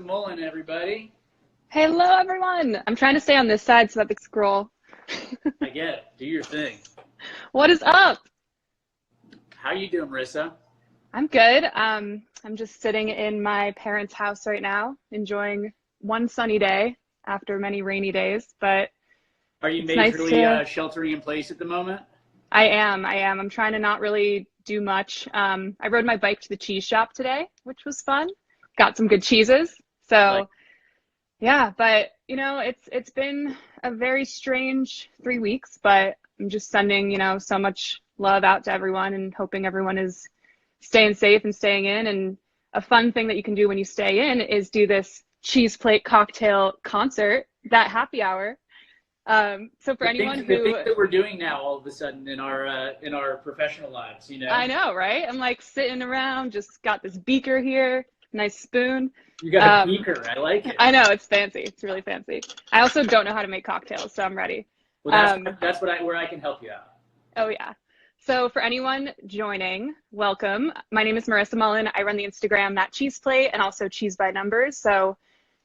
Mullen, everybody. Hello, everyone. I'm trying to stay on this side so that they scroll. I get it. Do your thing. What is up? How you doing, Marissa? I'm good. I'm just sitting in my parents' house right now, enjoying one sunny day after many rainy days. But Are you it's nice majorly to. sheltering in place at the moment? I am. I'm trying to not really do much. I rode my bike to the cheese shop today, which was fun. Got some good cheeses. So. Yeah, but it's been a very strange 3 weeks, but I'm just sending, so much love out to everyone and hoping everyone is staying safe and staying in. And a fun thing that you can do when you stay in is do this cheese plate cocktail concert, that happy hour. So for anyone the who things that we're doing now all of a sudden in our professional lives, I know, right? I'm like sitting around, just got this beaker here, nice spoon. You got a beaker. I like it. I know, it's fancy. It's really fancy. I also don't know how to make cocktails, so I'm ready. Well, that's where I can help you out. Oh, yeah. So for anyone joining, welcome. My name is Marissa Mullen. I run the Instagram, That Cheese Plate, and also Cheese by Numbers. So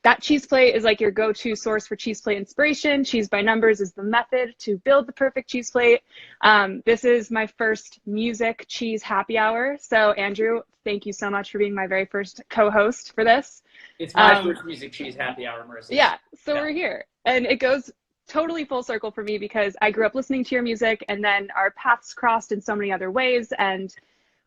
That Cheese Plate is like your go-to source for cheese plate inspiration. Cheese by Numbers is the method to build the perfect cheese plate. This is my first music cheese happy hour. So Andrew, thank you so much for being my very first co-host for this. It's my first music cheese happy hour, Marissa. Yeah, so we're here. And it goes totally full circle for me because I grew up listening to your music and then our paths crossed in so many other ways. And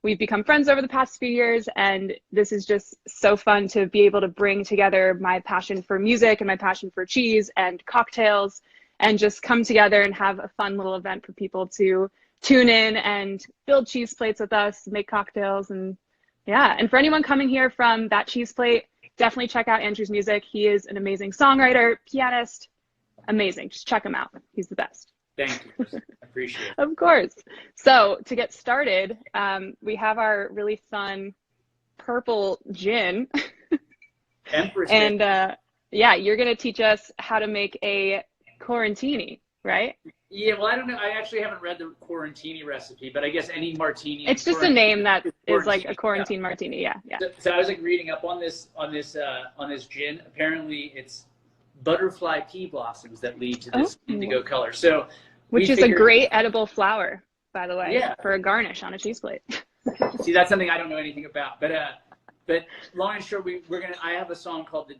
we've become friends over the past few years. And this is just so fun to be able to bring together my passion for music and my passion for cheese and cocktails and just come together and have a fun little event for people to tune in and build cheese plates with us, make cocktails. And yeah, and for anyone coming here from That Cheese Plate, definitely check out Andrew's music. He is an amazing songwriter, pianist, amazing. Just check him out. He's the best. Thank you. I appreciate it. Of course. So to get started, we have our really fun purple gin. Empress. And yeah, you're going to teach us how to make a quarantini, right? Yeah, well, I don't know. I actually haven't read the quarantini recipe, but I guess any martini. It's just a name that is like a quarantine martini. Yeah, yeah. So I was like reading up on this gin. Apparently, it's butterfly pea blossoms that lead to this indigo color. So, which is a great edible flower, by the way, yeah, for a garnish on a cheese plate. See, that's something I don't know anything about. But long and short, I have a song called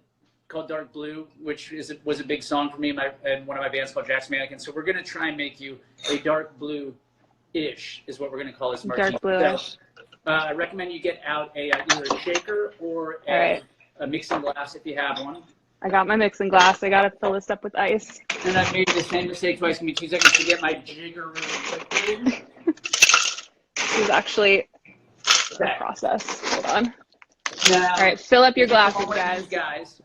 Dark Blue, which was a big song for me and one of my bands called Jack's Mannequin. So we're going to try and make you a dark blue-ish is what we're going to call this martini. Dark bluish. So, I recommend you get out either a shaker or a mixing glass if you have one. I got my mixing glass. I got to fill this up with ice. And I've made the same mistake twice. Give me 2 seconds to get my jigger really quickly. This is actually the process. Hold on. Now, all right, fill up your glasses, guys.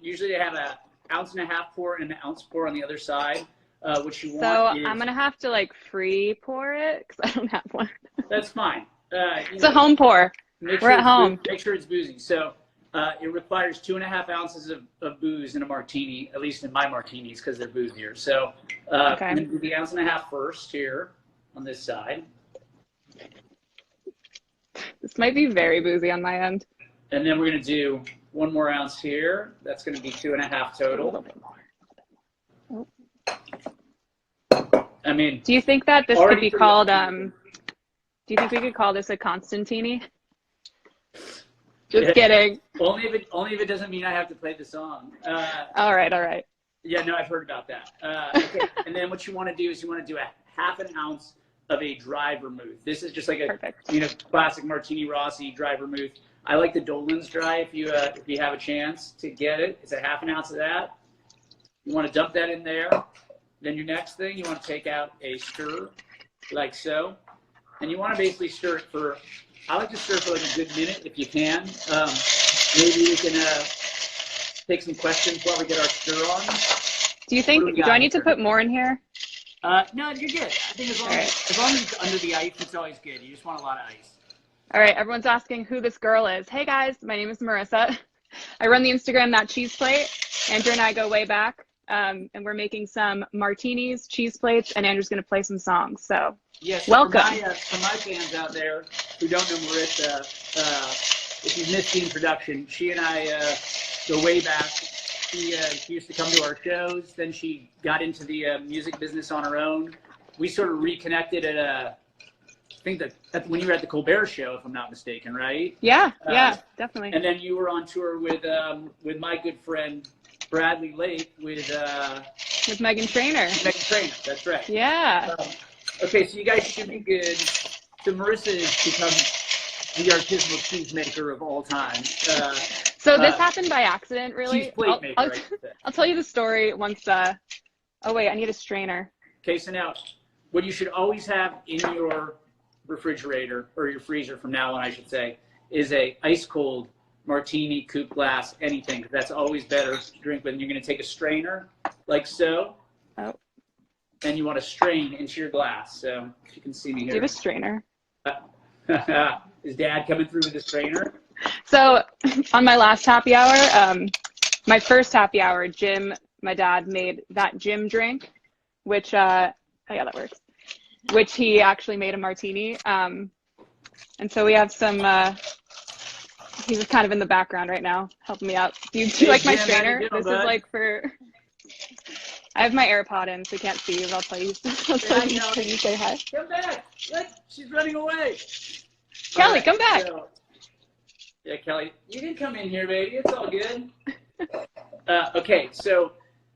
Usually they have 1.5 ounce pour and an ounce pour on the other side. What you want is... I'm going to have to like free pour it because I don't have one. That's fine. It's a home pour. We're at home. Make sure it's boozy. So it requires 2.5 ounces of booze in a martini, at least in my martinis because they're boozier. So I'm going to do the 1.5 ounces first here on this side. This might be very boozy on my end. And then we're going to do 1 more ounce here. That's going to be 2.5 total. A little bit more. I mean, do you think that this could be called, do you think we could call this a Constantini? Just kidding. Only if it doesn't mean I have to play the song. All right. Yeah, no, I've heard about that. Okay. And then what you want to do is you want to do a 1/2 ounce of a dry vermouth. This is just like a classic Martini Rossi dry vermouth. I like the Dolan's dry if you have a chance to get it. It's a 1/2 ounce of that. You want to dump that in there. Then your next thing, you want to take out a stir like so. And you want to basically stir it for, I like to stir for like a good minute if you can. Maybe we can take some questions while we get our stir on. Do you think, do I need to put more in here? No, you're good. I think as long as it's under the ice, it's always good. You just want a lot of ice. All right, everyone's asking who this girl is. Hey guys, my name is Marissa. I run the Instagram That Cheese Plate. Andrew and I go way back, and we're making some martinis, cheese plates, and Andrew's going to play some songs. So yes, welcome. For my fans out there who don't know Marissa, if you've missed the introduction, she and I go way back. She used to come to our shows. Then she got into the music business on her own. We sort of reconnected I think that when you were at the Colbert Show, if I'm not mistaken, right? Yeah, definitely. And then you were on tour with my good friend Bradley Lake with Meghan Trainor. Meghan Trainor, that's right. Yeah. Okay, so you guys should be good. So Marissa has become the artisanal cheesemaker of all time. So this happened by accident, really. Cheese plate maker, I'll tell you the story once. Oh wait, I need a strainer. Okay, so now what you should always have in your refrigerator or your freezer from now on, I should say, is a ice cold martini, coupe glass, anything. That's always better to drink with. And you're going to take a strainer like so. Oh. And you want to strain into your glass. So if you can see me here. Do you have a strainer? Is Dad coming through with a strainer? So on my last happy hour, my first happy hour, my dad made that Jim drink, which, oh yeah, that works, which he actually made a martini. And so we have some, he's kind of in the background right now, helping me out. Do you like my strainer? This is like for, I have my AirPod in, so you can't see you, but I'll tell you. Can you say hi? Come back. Look, she's running away. Kelly, right, come back. So, yeah, Kelly, you can come in here, baby. It's all good. Okay, so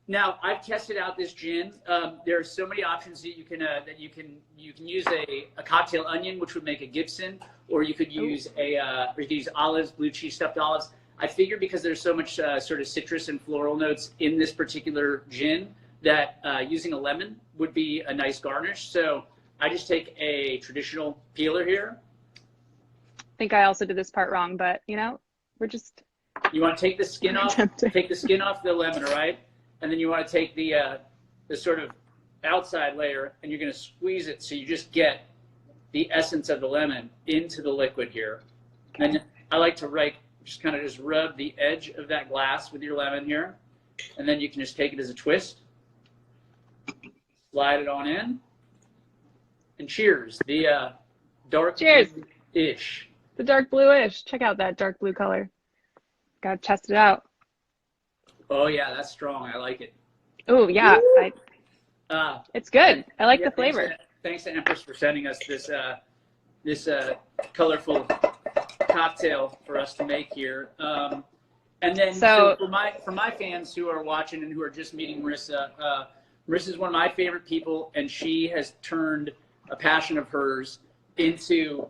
now I've tested out this gin. There are so many options that you can use a cocktail onion, which would make a Gibson, or you could use olives, blue cheese stuffed olives. I figured because there's so much sort of citrus and floral notes in this particular gin that using a lemon would be a nice garnish. So I just take a traditional peeler here. I think I also did this part wrong, but we're just. You want to take the skin off. Take the skin off the lemon, right? And then you want to take the sort of outside layer, and you're going to squeeze it so you just get the essence of the lemon into the liquid here. Okay. And I like to just kind of rub the edge of that glass with your lemon here, and then you can just take it as a twist, slide it on in, and cheers. The dark blue-ish. The dark blue-ish. Check out that dark blue color. Gotta test it out. Oh yeah, that's strong. I like it. Oh yeah, it's good. I like the flavor. Thanks to Empress for sending us this colorful cocktail for us to make here. And then so for my fans who are watching and who are just meeting Marissa, Marissa is one of my favorite people, and she has turned a passion of hers into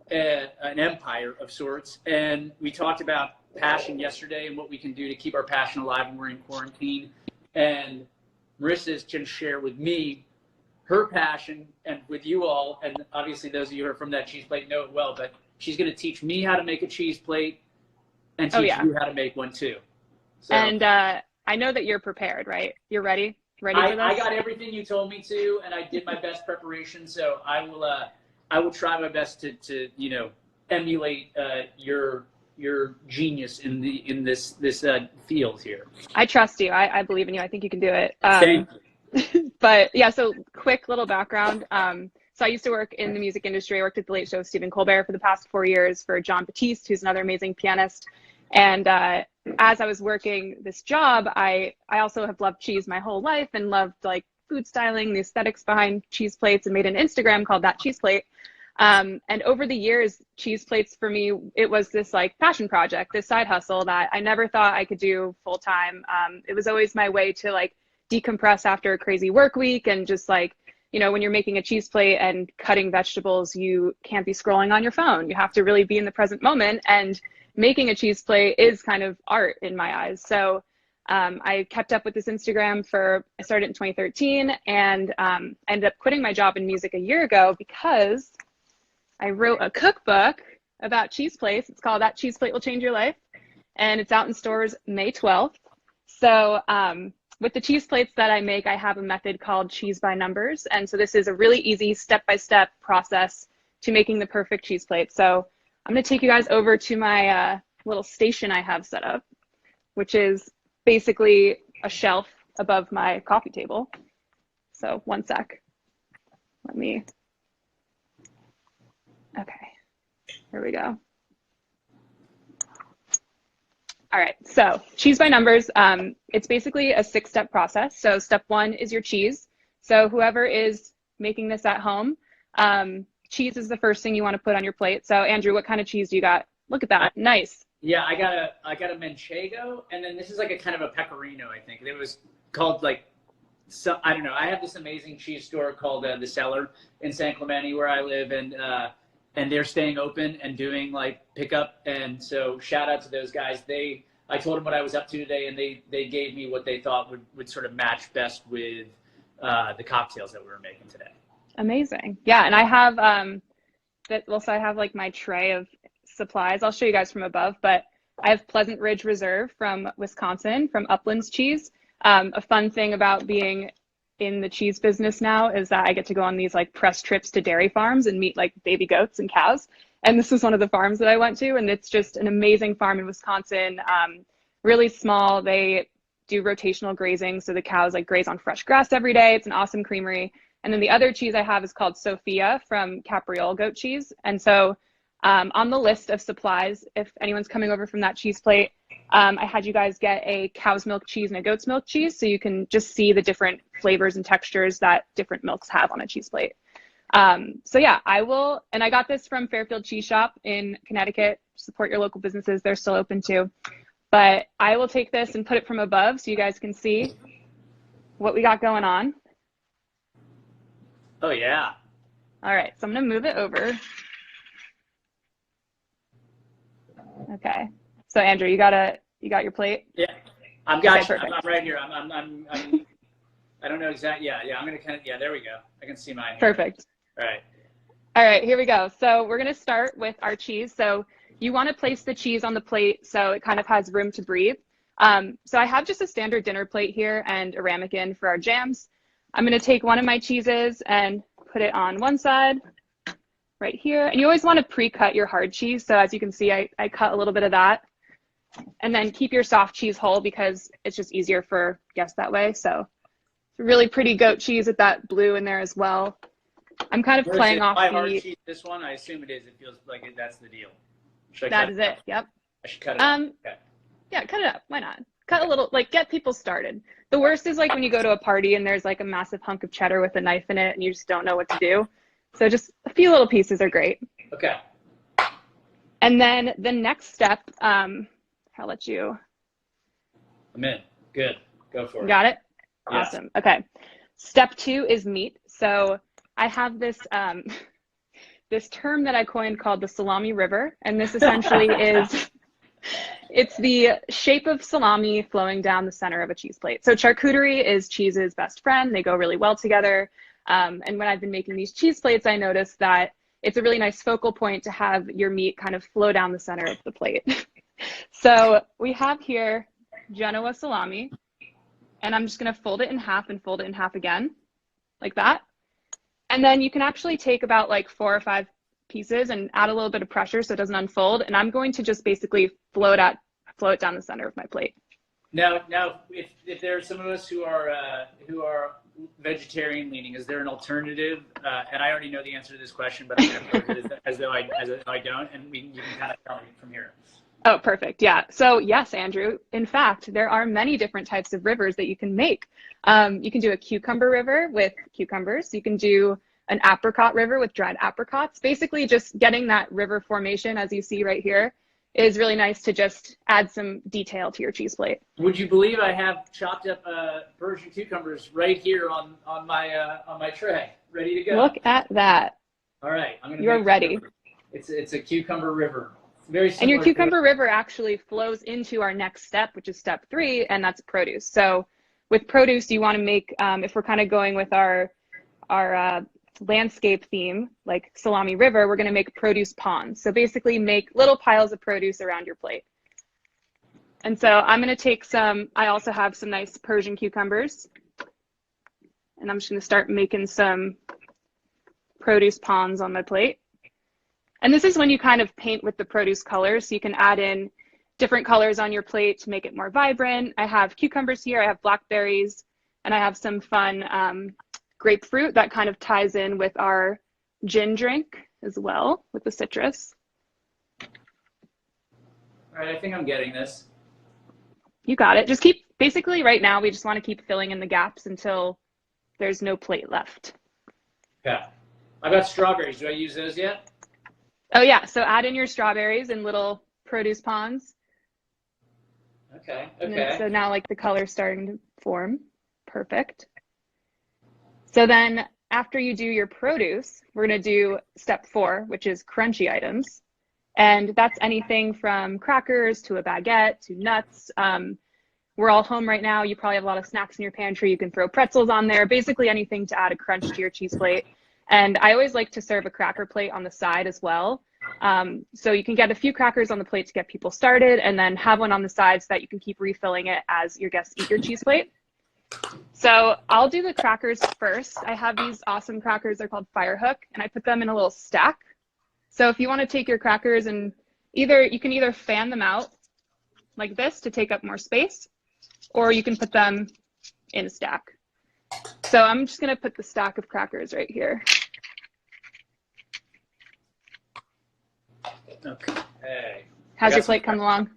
an empire of sorts. And we talked about passion yesterday and what we can do to keep our passion alive when we're in quarantine. And Marissa is going to share with me her passion, and with you all, and obviously those of you who are from that cheese plate know it well, but she's going to teach me how to make a cheese plate and teach you how to make one too. So, and I know that you're prepared, right? You're ready? Ready for this? I got everything you told me to, and I did my best preparation, so I will try my best to emulate your genius in this field here. I trust you. I believe in you. I think you can do it. Thank you. But yeah, so quick little background. So I used to work in the music industry. I worked at the Late Show with Stephen Colbert for the past 4 years for John Batiste, who's another amazing pianist. And as I was working this job, I also have loved cheese my whole life and loved like food styling, the aesthetics behind cheese plates, and made an Instagram called That Cheese Plate. And over the years, cheese plates for me, it was this like passion project, this side hustle that I never thought I could do full time. It was always my way to like decompress after a crazy work week, and just like, when you're making a cheese plate and cutting vegetables, you can't be scrolling on your phone. You have to really be in the present moment, and making a cheese plate is kind of art in my eyes. So I kept up with this Instagram I started in 2013, and ended up quitting my job in music a year ago because I wrote a cookbook about cheese plates. It's called That Cheese Plate Will Change Your Life, and it's out in stores May 12th. So with the cheese plates that I make, I have a method called Cheese by Numbers. And so this is a really easy step-by-step process to making the perfect cheese plate. So I'm going to take you guys over to my little station I have set up, which is basically a shelf above my coffee table. So one sec. Okay, here we go. All right, so cheese by numbers. It's basically a 6-step process. So step 1 is your cheese. So whoever is making this at home, cheese is the first thing you want to put on your plate. So Andrew, what kind of cheese do you got? Look at that, nice. Yeah, I got a manchego, and then this is like a kind of a pecorino, I think. It was called like, so I don't know. I have this amazing cheese store called The Cellar in San Clemente where I live, and they're staying open and doing like pickup. And so shout out to those guys. I told them what I was up to today, and they gave me what they thought would sort of match best with the cocktails that we were making today. Amazing. Yeah, and I have so I have like my tray of supplies. I'll show you guys from above, but I have Pleasant Ridge Reserve from Wisconsin, from Uplands Cheese. A fun thing about being in the cheese business now is that I get to go on these like press trips to dairy farms and meet like baby goats and cows. And this is one of the farms that I went to, and it's just an amazing farm in Wisconsin. Really small. They do rotational grazing, so the cows like graze on fresh grass every day. It's an awesome creamery. And then the other cheese I have is called Sophia from Capriole goat cheese. And so on the list of supplies, if anyone's coming over from that cheese plate, I had you guys get a cow's milk cheese and a goat's milk cheese, so you can just see the different flavors and textures that different milks have on a cheese plate. So yeah, and I got this from Fairfield Cheese Shop in Connecticut. Support your local businesses, they're still open too. But I will take this and put it from above so you guys can see what we got going on. Oh yeah. All right, so I'm gonna move it over. Okay. So Andrew, you got your plate? Yeah. I'm right here. I don't know exactly. Yeah. I'm going to there we go. I can see mine. Perfect. All right. All right, here we go. So we're going to start with our cheese. So you want to place the cheese on the plate so it kind of has room to breathe. So I have just a standard dinner plate here and a ramekin for our jams. I'm going to take one of my cheeses and put it on one side right here. And you always want to pre-cut your hard cheese. So as you can see, I cut a little bit of that. And then keep your soft cheese whole because it's just easier for guests that way. So it's a really pretty goat cheese with that blue in there as well. I'm kind of playing off the hard cheese. This one, I assume it is. It feels like that's the deal. That is it. Yep. I should cut it up. Okay. Yeah, cut it up. Why not? Cut a little, like get people started. The worst is like when you go to a party and there's like a massive hunk of cheddar with a knife in it and you just don't know what to do. So just a few little pieces are great. Okay. And then the next step, I'll let you. I'm in. Good. Go for it. Got it? Yeah. Awesome. Okay. Step 2 is meat. So I have this this term that I coined called the salami river. And this essentially is, it's the shape of salami flowing down the center of a cheese plate. So charcuterie is cheese's best friend. They go really well together. And when I've been making these cheese plates, I noticed that it's a really nice focal point to have your meat kind of flow down the center of the plate. So we have here Genoa salami, and I'm just going to fold it in half and fold it in half again, like that. And then you can actually take about like 4 or 5 pieces and add a little bit of pressure so it doesn't unfold. And I'm going to just basically flow it down the center of my plate. Now, if there are some of us who are vegetarian leaning, is there an alternative? And I already know the answer to this question, but I'm going to pose it as though I don't, and you can kind of tell me from here. Oh, perfect. Yeah. So yes, Andrew, in fact, there are many different types of rivers that you can make. You can do a cucumber river with cucumbers. You can do an apricot river with dried apricots. Basically just getting that river formation, as you see right here, is really nice to just add some detail to your cheese plate. Would you believe I have chopped up Persian cucumbers right here on my tray, ready to go? Look at that. All right, You're ready. It's a cucumber river. Very similar. And your cucumber river actually flows into our next step, which is step 3, and that's produce. So with produce, you want to make, if we're kind of going with our landscape theme, like salami river, we're going to make produce ponds. So basically make little piles of produce around your plate. And so I'm going to take I also have some nice Persian cucumbers, and I'm just going to start making some produce ponds on my plate. And this is when you kind of paint with the produce colors, so you can add in different colors on your plate to make it more vibrant. I have cucumbers here, I have blackberries, and I have some fun grapefruit that kind of ties in with our gin drink as well with the citrus. All right, I think I'm getting this. You got it. Just keep, basically right now, we just want to keep filling in the gaps until there's no plate left. Okay. I've got strawberries. Do I use those yet? Oh yeah, so add in your strawberries in little produce ponds. Okay, Okay. So now like the color's starting to form. Perfect. So then after you do your produce, we're going to do step 4, which is crunchy items. And that's anything from crackers to a baguette to nuts. We're all home right now. You probably have a lot of snacks in your pantry. You can throw pretzels on there, basically anything to add a crunch to your cheese plate. And I always like to serve a cracker plate on the side as well. So you can get a few crackers on the plate to get people started, and then have one on the side so that you can keep refilling it as your guests eat your cheese plate. So I'll do the crackers first. I have these awesome crackers. They're called Firehook, and I put them in a little stack. So if you want to take your crackers and you can either fan them out like this to take up more space, or you can put them in a stack. So I'm just going to put the stack of crackers right here. Okay. How's your plate coming along?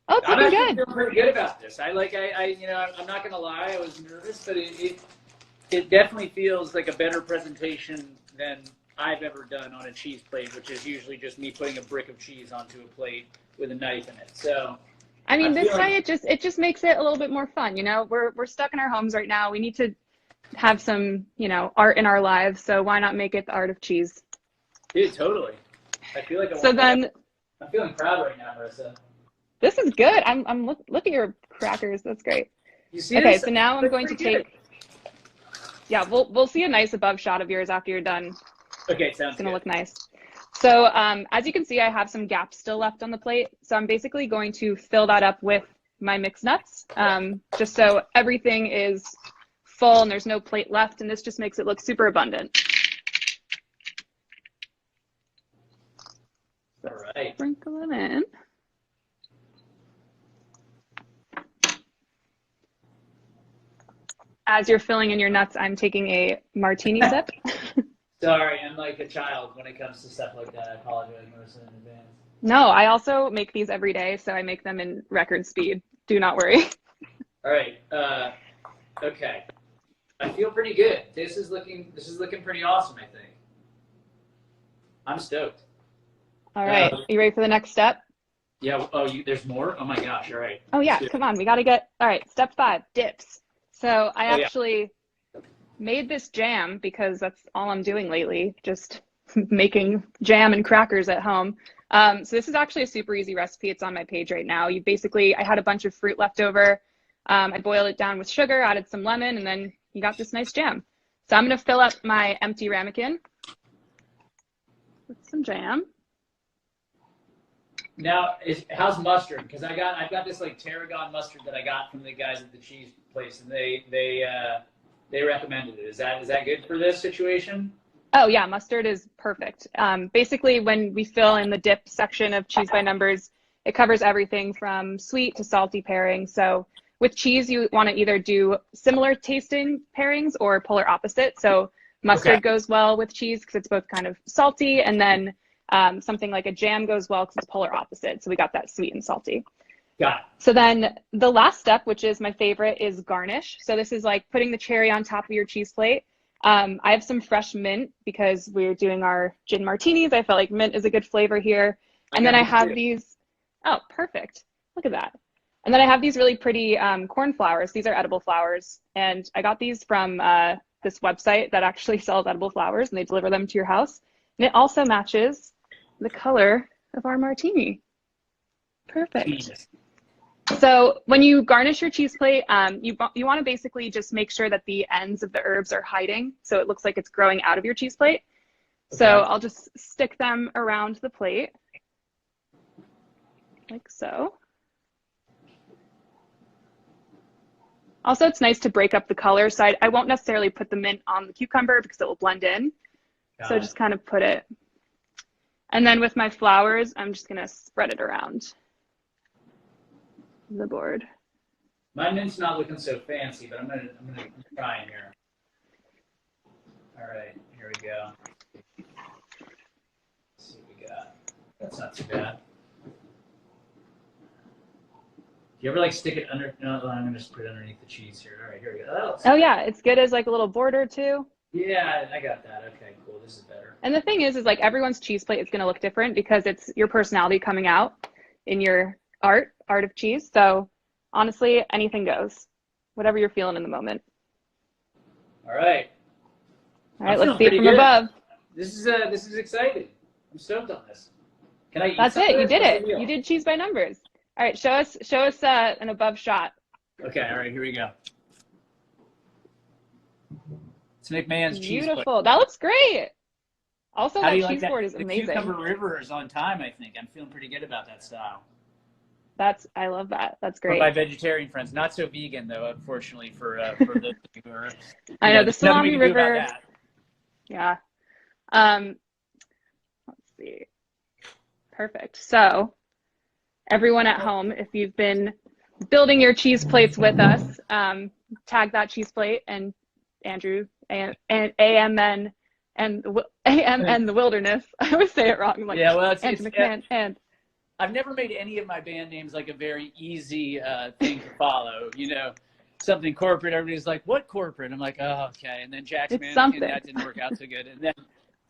Oh, it's looking good. I'm feeling pretty good about this. I'm not gonna lie, I was nervous, but it definitely feels like a better presentation than I've ever done on a cheese plate, which is usually just me putting a brick of cheese onto a plate with a knife in it. So, I mean, this way it just makes it a little bit more fun. You know, we're stuck in our homes right now. We need to have some, art in our lives. So why not make it the art of cheese? Dude, totally. I feel like I'm feeling proud right now, Marissa. This is good. Look at your crackers. That's great. You see okay, this? So now I'm going to take. Yeah, we'll see a nice above shot of yours after you're done. Okay, sounds good. It's gonna look nice. So as you can see, I have some gaps still left on the plate. So I'm basically going to fill that up with my mixed nuts, just so everything is full and there's no plate left, and this just makes it look super abundant. All right. Sprinkle it in. As you're filling in your nuts, I'm taking a martini sip. Sorry, I'm like a child when it comes to stuff like that. I apologize, Marissa, in advance. No, I also make these every day, so I make them in record speed. Do not worry. All right. Okay. I feel pretty good. This is looking pretty awesome, I think. I'm stoked. All right. You ready for the next step? Yeah. Oh, there's more? Oh my gosh. All right. Oh yeah. Come on. We got to get. All right. Step 5, dips. So I actually made this jam because that's all I'm doing lately, just making jam and crackers at home. So this is actually a super easy recipe. It's on my page right now. I had a bunch of fruit left over. I boiled it down with sugar, added some lemon, and then you got this nice jam. So I'm going to fill up my empty ramekin with some jam. Now, how's mustard? Because I've got this like tarragon mustard that I got from the guys at the cheese place, and they recommended it. Is that good for this situation? Oh yeah, mustard is perfect. Basically, when we fill in the dip section of Cheese by Numbers, it covers everything from sweet to salty pairing. So with cheese, you want to either do similar tasting pairings or polar opposite. So mustard goes well with cheese because it's both kind of salty, and then something like a jam goes well because it's polar opposite. So we got that sweet and salty. Got it. So then the last step, which is my favorite, is garnish. So this is like putting the cherry on top of your cheese plate. I have some fresh mint because we're doing our gin martinis. I felt like mint is a good flavor here. And then I have these. Oh, perfect. Look at that. And then I have these really pretty corn flowers. These are edible flowers. And I got these from this website that actually sells edible flowers, and they deliver them to your house. And it also matches the color of our martini. Perfect. Jesus. So when you garnish your cheese plate, you want to basically just make sure that the ends of the herbs are hiding, so it looks like it's growing out of your cheese plate. Okay. So I'll just stick them around the plate, like so. Also, it's nice to break up the color, so I won't necessarily put the mint on the cucumber because it will blend in. So just kind of put it. And then with my flowers, I'm just going to spread it around the board. My mint's not looking so fancy, but I'm gonna try in here. All right, here we go. Let's see what we got. That's not too bad. you ever like stick it under? No, I'm gonna just put it underneath the cheese here. All right, here we go. Oh yeah, it's good as like a little border too. Yeah, I got that. Okay, cool. This is better. And the thing is like everyone's cheese plate is going to look different because it's your personality coming out in your art of cheese. So honestly, anything goes, whatever you're feeling in the moment. All right. All right, let's see it from above. This is exciting. I'm stoked on this. Can I eat That's it. You did it. You did cheese by numbers. All right, show us an above shot. Okay, all right, here we go. It's McMahon's cheese plate. Beautiful. That looks great. Also, that cheese board is amazing. The Cucumber River is on time, I think. I'm feeling pretty good about that style. I love that. That's great. For my vegetarian friends, not so vegan though, unfortunately for the who are. I know the Salami River. Yeah. Let's see. Perfect. So, everyone at home, if you've been building your cheese plates with us, tag that cheese plate and Andrew and AMN and the Wilderness. I always say it wrong. Like, yeah, well, it's McMahon and. I've never made any of my band names like a very easy thing to follow. You know, something corporate. Everybody's like, "What corporate?" I'm like, "Oh, okay." And then Jack's Mannequin, that didn't work out so good.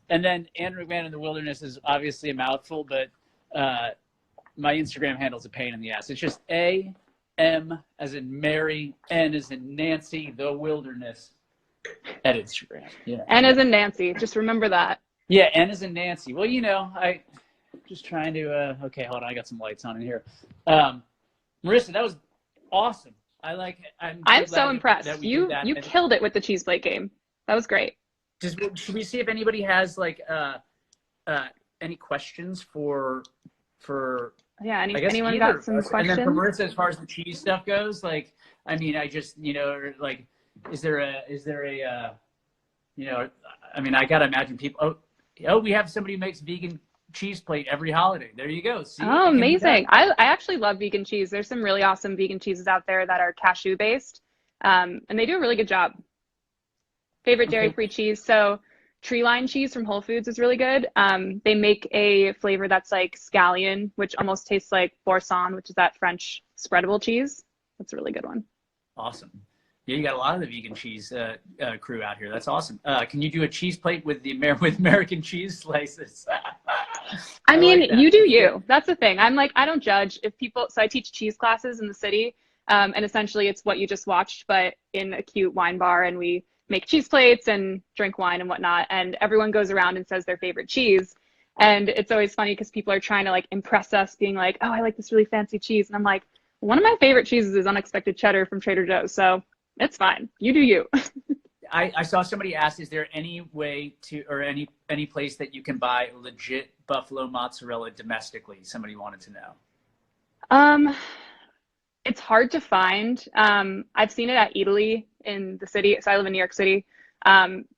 And then Andrew McMahon in the Wilderness is obviously a mouthful, but my Instagram handle's a pain in the ass. It's just AM as in Mary, N as in Nancy, the Wilderness at Instagram. Yeah. N as in Nancy. Just remember that. Yeah, N as in Nancy. Well, you know, just trying to, okay, hold on. I got some lights on in here. Marissa, that was awesome. I'm so impressed. You killed it with the cheese plate game. That was great. Should we see if anybody has like any questions for yeah, anyone got some questions? And then for Marissa, as far as the cheese stuff goes, like, I mean, I just, you know, like, is there a you know, I mean, I gotta imagine people, we have somebody who makes vegan cheese plate every holiday. There you go. See, oh, amazing. I actually love vegan cheese. There's some really awesome vegan cheeses out there that are cashew based. And they do a really good job. Favorite dairy-free cheese. So tree line cheese from Whole Foods is really good. They make a flavor that's like scallion, which almost tastes like boursin, which is that French spreadable cheese. That's a really good one. Awesome. Yeah, you got a lot of the vegan cheese crew out here. That's awesome. Can you do a cheese plate with with American cheese slices? I mean, like you do you. That's the thing. I'm like, I don't judge if people. So I teach cheese classes in the city, and essentially it's what you just watched, but in a cute wine bar, and we make cheese plates and drink wine and whatnot, and everyone goes around and says their favorite cheese. And it's always funny because people are trying to like impress us, being like, oh, I like this really fancy cheese. And I'm like, one of my favorite cheeses is unexpected cheddar from Trader Joe's. So it's fine. You do you. I saw somebody ask, is there any way to, or any place that you can buy legit buffalo mozzarella domestically? Somebody wanted to know. It's hard to find. I've seen it at Italy in the city. So I live in New York City.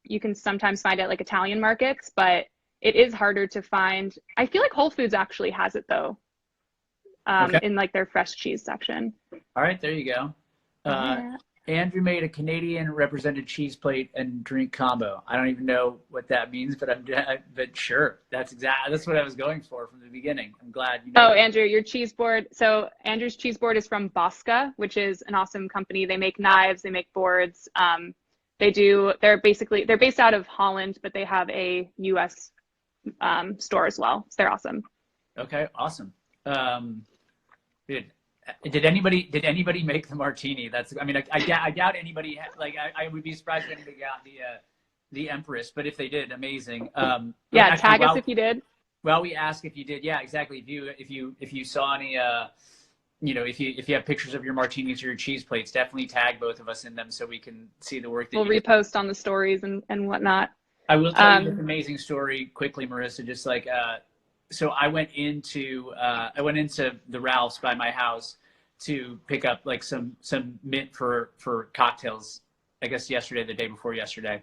You can sometimes find it at like Italian markets, but it is harder to find. I feel like Whole Foods actually has it though, in like their fresh cheese section. All right, there you go. Yeah. Andrew made a Canadian represented cheese plate and drink combo. I don't even know what that means, but but sure, that's what I was going for from the beginning. I'm glad you know. Oh, Andrew, your cheese board. So Andrew's cheese board is from Bosca, which is an awesome company. They make knives, they make boards. They're based out of Holland, but they have a US store as well. So they're awesome. Okay, awesome. Did anybody make the martini? I doubt anybody I would be surprised if anybody got the Empress, but if they did, amazing. Yeah, tag us if you did. Well, we ask if you did. Yeah, exactly. If you saw any if you have pictures of your martinis or your cheese plates, definitely tag both of us in them so we can see the work that we'll repost on the stories and whatnot. I will tell you this amazing story quickly, Marissa, just like so I went into the Ralph's by my house to pick up like some mint for cocktails, I guess the day before yesterday.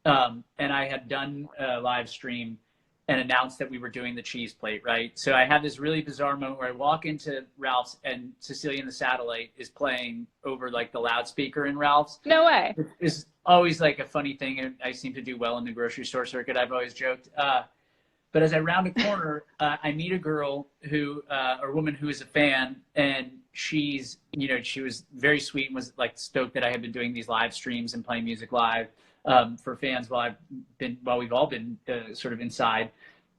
And I had done a live stream and announced that we were doing the cheese plate, right? So I had this really bizarre moment where I walk into Ralph's and Cecilia and the Satellite is playing over like the loudspeaker in Ralph's. No way. It's always like a funny thing. And I seem to do well in the grocery store circuit. I've always joked. But as I round a corner, I meet a girl or a woman who is a fan, and she's, she was very sweet and was like stoked that I had been doing these live streams and playing music live for fans while we've all been sort of inside.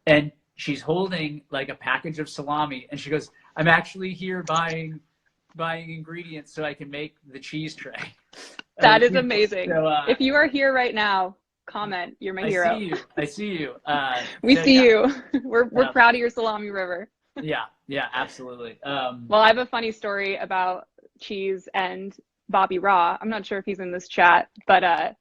And she's holding like a package of salami, and she goes, "I'm actually here buying ingredients so I can make the cheese tray." That is amazing. So, if you are here right now, comment. You're my hero. I see you. We see you. We're proud of your salami river. Yeah, absolutely. Well, I have a funny story about cheese and Bobby Raw. I'm not sure if he's in this chat, but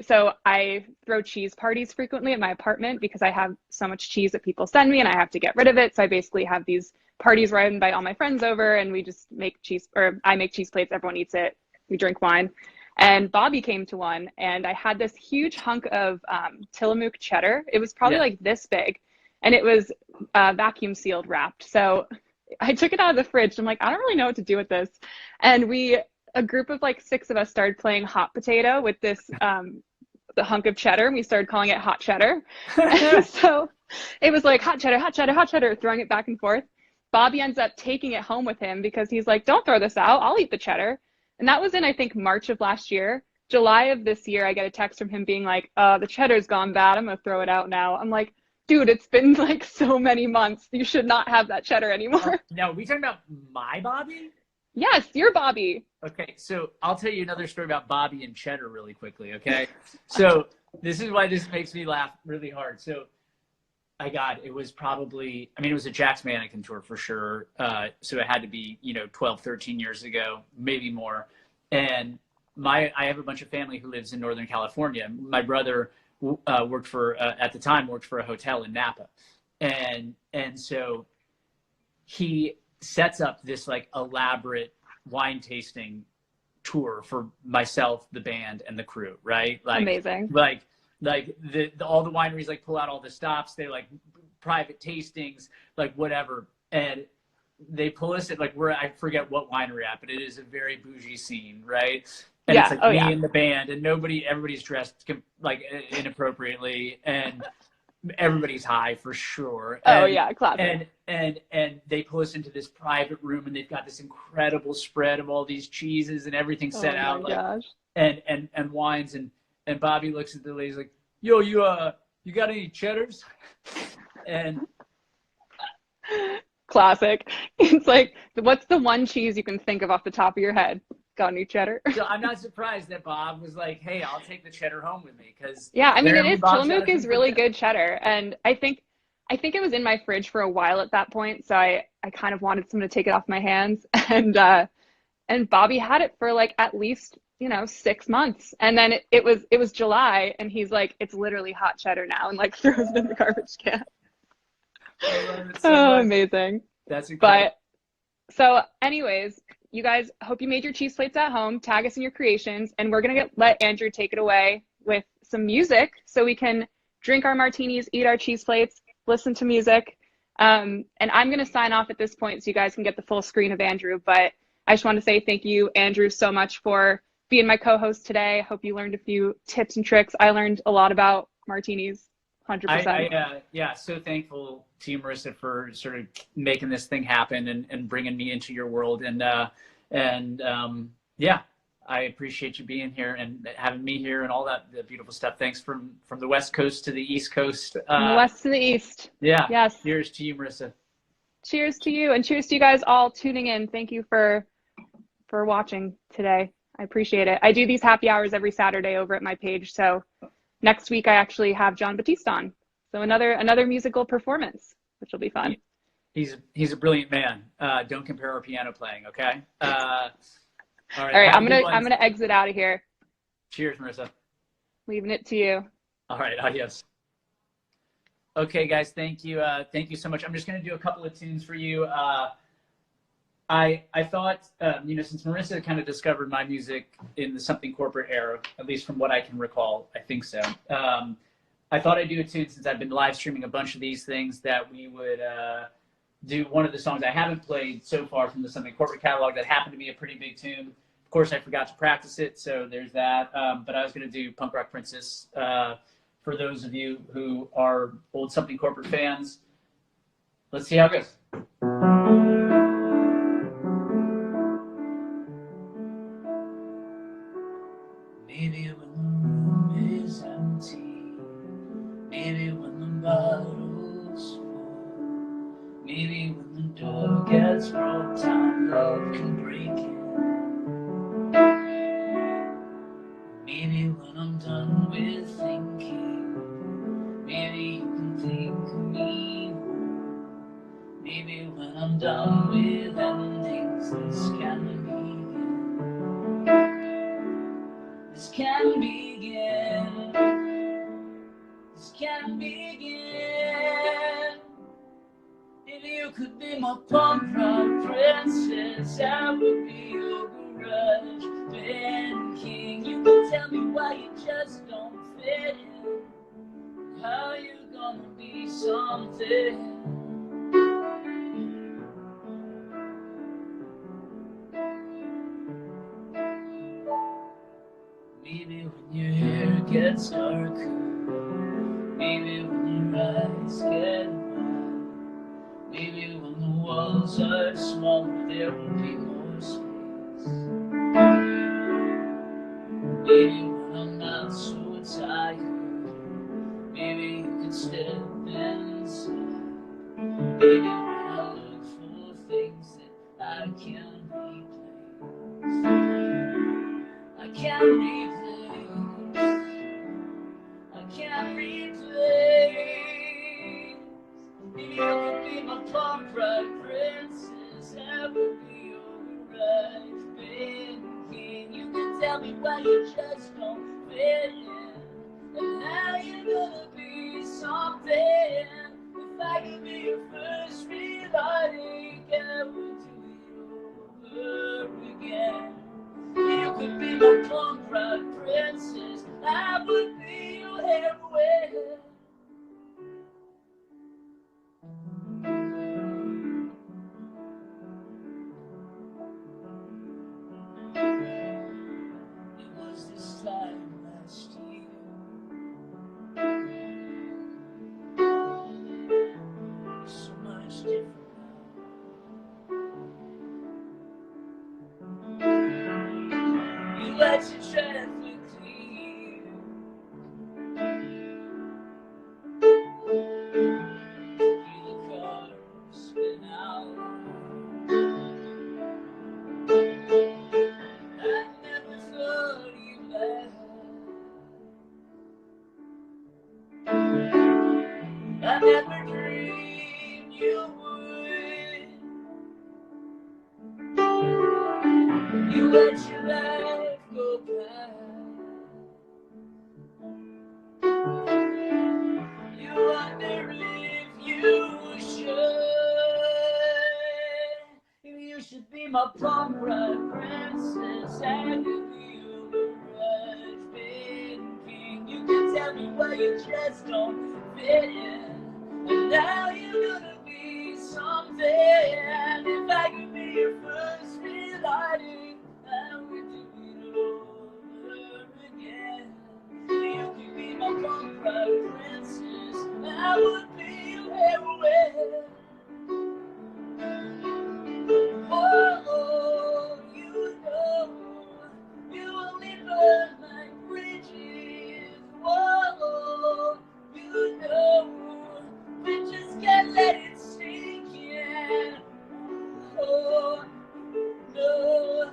so I throw cheese parties frequently at my apartment because I have so much cheese that people send me and I have to get rid of it. So I basically have these parties where I invite all my friends over and we just make cheese, or I make cheese plates, everyone eats it, we drink wine. And Bobby came to one, and I had this huge hunk of Tillamook cheddar. It was probably like this big, and it was vacuum sealed wrapped. So I took it out of the fridge. I'm like, I don't really know what to do with this. And a group of like 6 of us started playing hot potato with this the hunk of cheddar, and we started calling it hot cheddar. And so it was like hot cheddar, hot cheddar, hot cheddar, throwing it back and forth. Bobby ends up taking it home with him because he's like, don't throw this out. I'll eat the cheddar. And that was in, I think, March of last year. July of this year, I get a text from him being like, the cheddar's gone bad. I'm going to throw it out now. I'm like, dude, it's been like so many months. You should not have that cheddar anymore. Now, are we talking about my Bobby? Yes, your Bobby. Okay, so I'll tell you another story about Bobby and cheddar really quickly, okay? So this is why this makes me laugh really hard. So it was probably, it was a Jack's Mannequin tour for sure. So it had to be, 12, 13 years ago, maybe more. And I have a bunch of family who lives in Northern California. My brother worked for a hotel in Napa. And so he sets up this like elaborate wine tasting tour for myself, the band, and the crew, right? Like, amazing. Like all the wineries like pull out all the stops. They like private tastings, like whatever, and they pull us at like I forget what winery at, but it is a very bougie scene, right? And it's like me and the band, and everybody's dressed like inappropriately, and everybody's high for sure. Classic. And they pull us into this private room, and they've got this incredible spread of all these cheeses and everything set out, like gosh. and wines, and Bobby looks at the ladies like, "Yo, you got any cheddars?" And classic. It's like, what's the one cheese you can think of off the top of your head? Got any cheddar? So I'm not surprised that Bob was like, "Hey, I'll take the cheddar home with me," because it is. Tillamook is really good cheddar, and I think it was in my fridge for a while at that point, so I kind of wanted someone to take it off my hands, and Bobby had it for like at least 6 months, and then it was July, and he's like, "It's literally hot cheddar now," and like throws it in the garbage can. So amazing. That's incredible. But so anyways, you guys, hope you made your cheese plates at home. Tag us in your creations, and we're gonna let Andrew take it away with some music so we can drink our martinis, eat our cheese plates, listen to music. And I'm gonna sign off at this point so you guys can get the full screen of Andrew. But I just want to say thank you, Andrew, so much for being my co-host today. I hope you learned a few tips and tricks. I learned a lot about martinis, 100%. So thankful to you, Marissa, for sort of making this thing happen and bringing me into your world. And I appreciate you being here and having me here and all the beautiful stuff. Thanks from the West Coast to the East Coast. From the West to the East. Yeah. Yes. Cheers to you, Marissa. Cheers to you, and cheers to you guys all tuning in. Thank you for watching today. I appreciate it. I do these happy hours every Saturday over at my page. So next week I actually have John Batiste on. So another musical performance, which will be fun. He's a brilliant man. Don't compare our piano playing, okay? All right. I'm gonna exit out of here. Cheers, Marissa. Leaving it to you. All right. Adios. Okay, guys. Thank you. Thank you so much. I'm just gonna do a couple of tunes for you. I thought, since Marissa kind of discovered my music in the Something Corporate era, at least from what I can recall, I think so. I thought I'd do a tune, since I've been live streaming a bunch of these things, that we would do one of the songs I haven't played so far from the Something Corporate catalog that happened to be a pretty big tune. Of course, I forgot to practice it, so there's that. But I was going to do Punk Rock Princess for those of you who are old Something Corporate fans. Let's see how it goes. Maybe when the room is empty, maybe when the bottle's full, maybe when the door gets broke down, love can break it. Maybe when I'm done with thinking, maybe you can think of me. Maybe when I'm done with endings, this can begin. This can begin. This can begin. If you could be my punk rock princess, I would be your garage band king. You can tell me why you just don't fit in, how you gonna be something. Maybe when your hair gets darker, maybe when your eyes get wide, maybe when the walls are smaller, there will be more space. Maybe when I'm not so tired, maybe you can step inside. Maybe when I look for things that I can't replace, I can't replace. I can't replace. If you could be my punk rock princess, I would be your garage band king. You can tell me why you just don't fit in, and how you're gonna be something. If I could be your first real heartache, I would do it over again. You could be my punk rock princess, I would be your heroine. It was this time last year. So much different now. You let your traffic clear. Feel the car spin out. I never thought you'd laugh. I never dreamed you would. You let your life go by. You wonder if you should. If you should be my punk rock princess, I could be your garage band king. You can tell me why you just don't fit in, and now you're gonna be something. If I could be your first real heartache, I would do it over again. You could be my punk rock princess, I would be your heroine. Oh, you know, you only burn like bridges. Whoa, you know, we just can't let it sink in. Oh, no,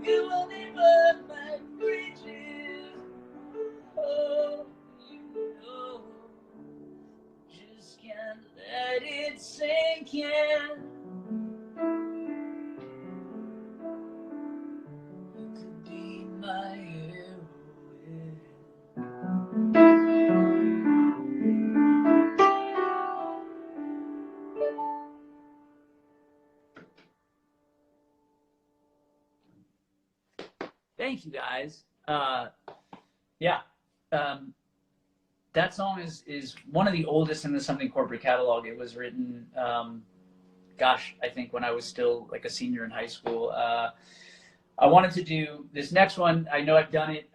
you only burn like bridges. Oh, you know, just can't let it sink in. You could be my heroine. Thank you guys. Yeah. That song is one of the oldest in the Something Corporate catalog. It was written, gosh, I think when I was still like a senior in high school. I wanted to do this next one. I know I've done it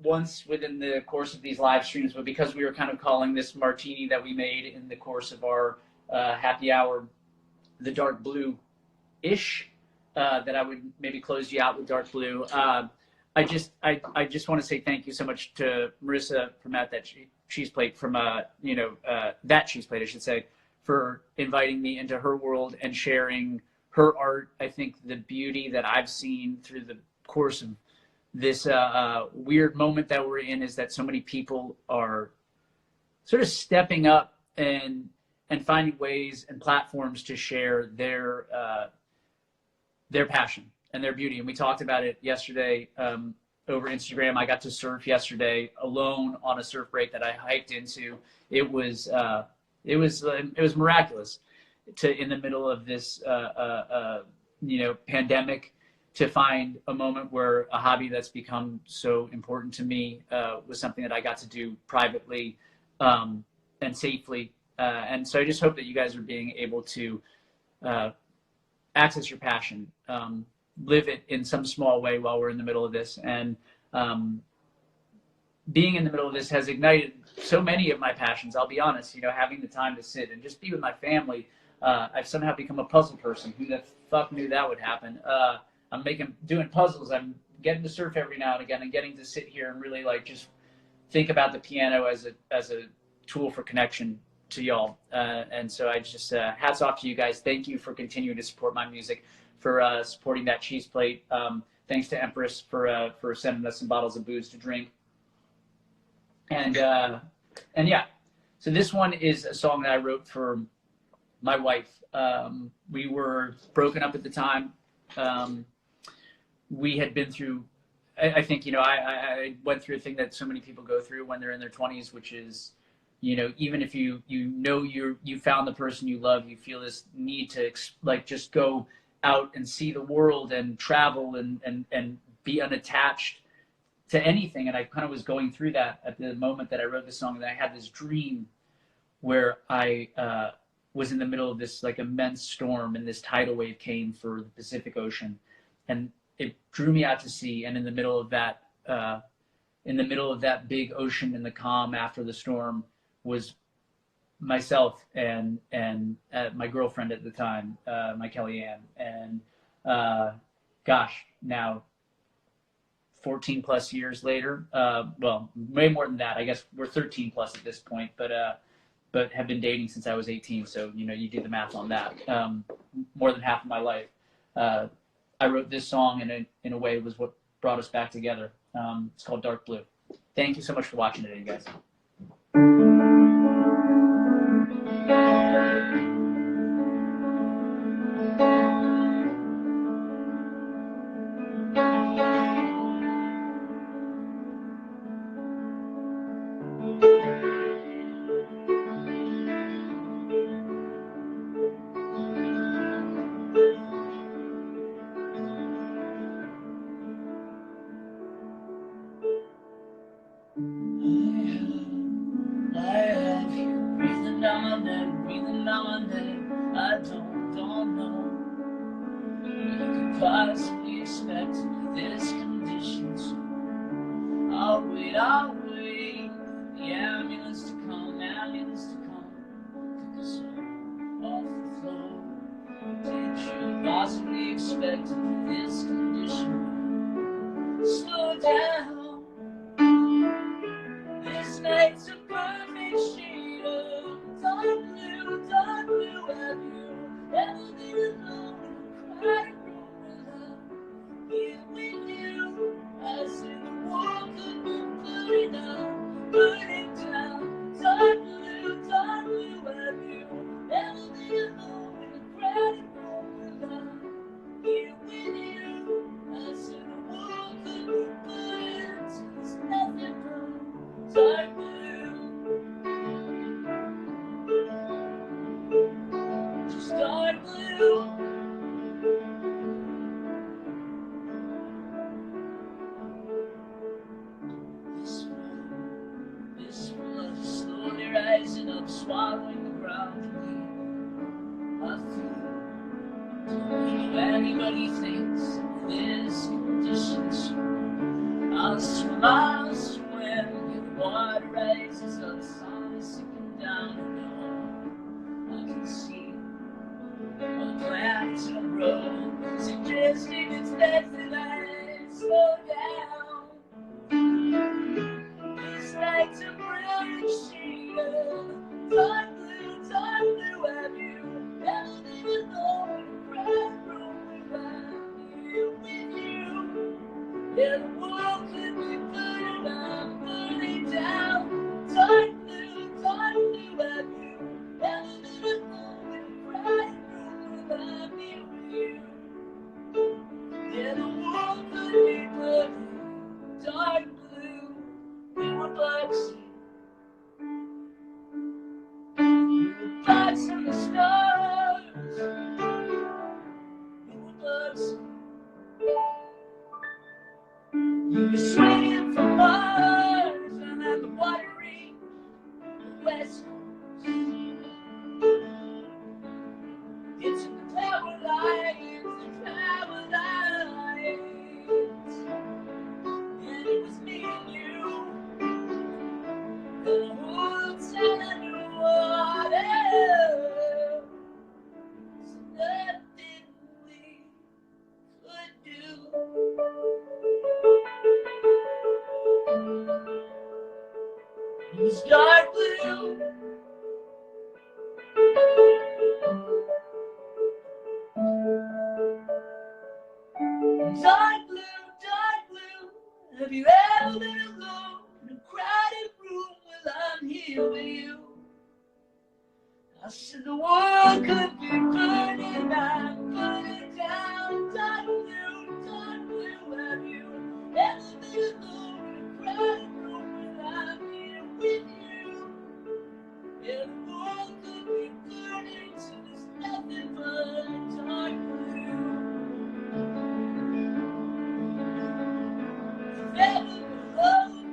once within the course of these live streams, but because we were kind of calling this martini that we made in the course of our happy hour, the dark blue-ish, that I would maybe close you out with dark blue. I just want to say thank you so much to Marissa from That Cheese Plate, from That Cheese Plate, I should say, for inviting me into her world and sharing her art. I think the beauty that I've seen through the course of this weird moment that we're in is that so many people are sort of stepping up and finding ways and platforms to share their passion and their beauty. And we talked about it yesterday over Instagram. I got to surf yesterday alone on a surf break that I hiked into. It was miraculous in the middle of this pandemic, to find a moment where a hobby that's become so important to me was something that I got to do privately and safely. And so I just hope that you guys are being able to access your passion, live it in some small way while we're in the middle of this. And being in the middle of this has ignited so many of my passions. I'll be honest, having the time to sit and just be with my family. I've somehow become a puzzle person. Who the fuck knew that would happen? I'm doing puzzles. I'm getting to surf every now and again, and getting to sit here and really just think about the piano as a tool for connection to y'all. And so I just hats off to you guys. Thank you for continuing to support my music, for supporting That Cheese Plate. Thanks to Empress for sending us some bottles of booze to drink. And yeah, so this one is a song that I wrote for my wife. We were broken up at the time. We had been through, I think, I went through a thing that so many people go through when they're in their 20s, which is, even if you found the person you love, you feel this need to just go out and see the world and travel and be unattached to anything. And I kind of was going through that at the moment that I wrote this song, and I had this dream where I was in the middle of this immense storm, and this tidal wave came for the Pacific Ocean, and it drew me out to sea. And in the middle of that big ocean, in the calm after the storm, was myself and my girlfriend at the time, my Kellyanne. And gosh, now 14 plus years later, well, way more than that. I guess we're 13 plus at this point, but have been dating since I was 18. So, you do the math on that. More than half of my life. I wrote this song, and in a way, it was what brought us back together. It's called Dark Blue. Thank you so much for watching today, you guys. I don't know what you could possibly expect this condition. So I'll wait for the ambulance to come, pick us up off the floor. Did you possibly expect this condition? Slow down, this night's a perfect shade of dark blue, dark blue. Have you ever been alone in a quiet room without here with you? I said the world could be burning down, dark blue, dark blue. Have you ever been alone in a crowded room without here with you? I said the world could be burning till there's nothing but dark blue. Dark blue. This flood is slowly rising up, swallowing the ground beneath our feet. Don't know anybody thinks this condition. I'll swim miles Yeah, the world could be burning up, burning down. Dark blue, have you ever been alone in a crowded room without me with you? Yeah, the world could be burning dark blue. We were bugs. We were bugs in the stars. We were bugs. You were swinging from Mars and then the watery West Coast. It's the power lines, the power lines. And it was me and you, the woods and the water. So nothing we could do. It was dark blue. Dark blue, have you ever been alone in a crowded room? Well, I'm here with you. I said the world could be burning, I'm burning down. Dark blue, have you ever been alone in a crowded room? Well, I'm here with you. Yeah, the world could be burning, so there's nothing but dark blue. Never alone,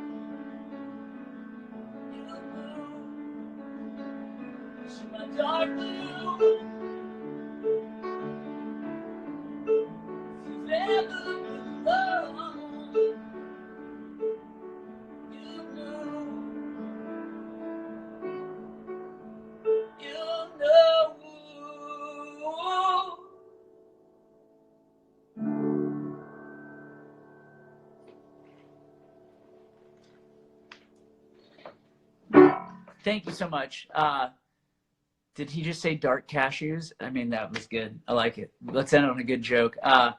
you'll move. So my dark blue, if you've ever been alone, you'll know, you'll know. Thank you so much. Did he just say dark cashews? I mean, that was good. I like it. Let's end on a good joke. I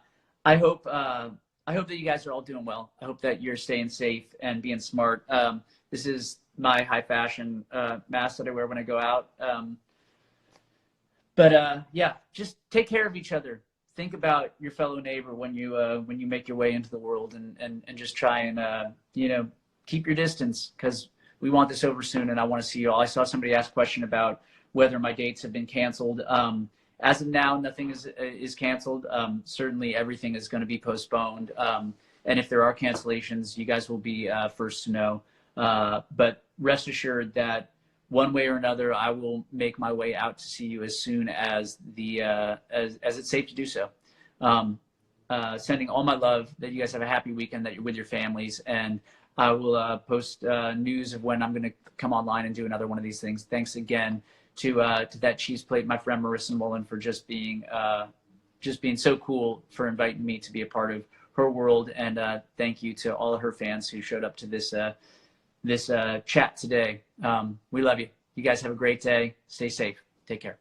hope that you guys are all doing well. I hope that you're staying safe and being smart. This is my high fashion mask that I wear when I go out. Yeah, just take care of each other. Think about your fellow neighbor when you make your way into the world, and just try and keep your distance, because we want this over soon, and I want to see you all. I saw somebody ask a question about whether my dates have been canceled. As of now, nothing is canceled. Certainly, everything is going to be postponed. And if there are cancellations, you guys will be first to know. But rest assured that one way or another, I will make my way out to see you as soon as as it's safe to do so. Sending all my love. That you guys have a happy weekend. That you're with your families, and I will post news of when I'm going to come online and do another one of these things. Thanks again to that cheese plate, my friend Marissa Mullen, for just being so cool, for inviting me to be a part of her world. And thank you to all of her fans who showed up to this chat today. We love you. You guys have a great day. Stay safe. Take care.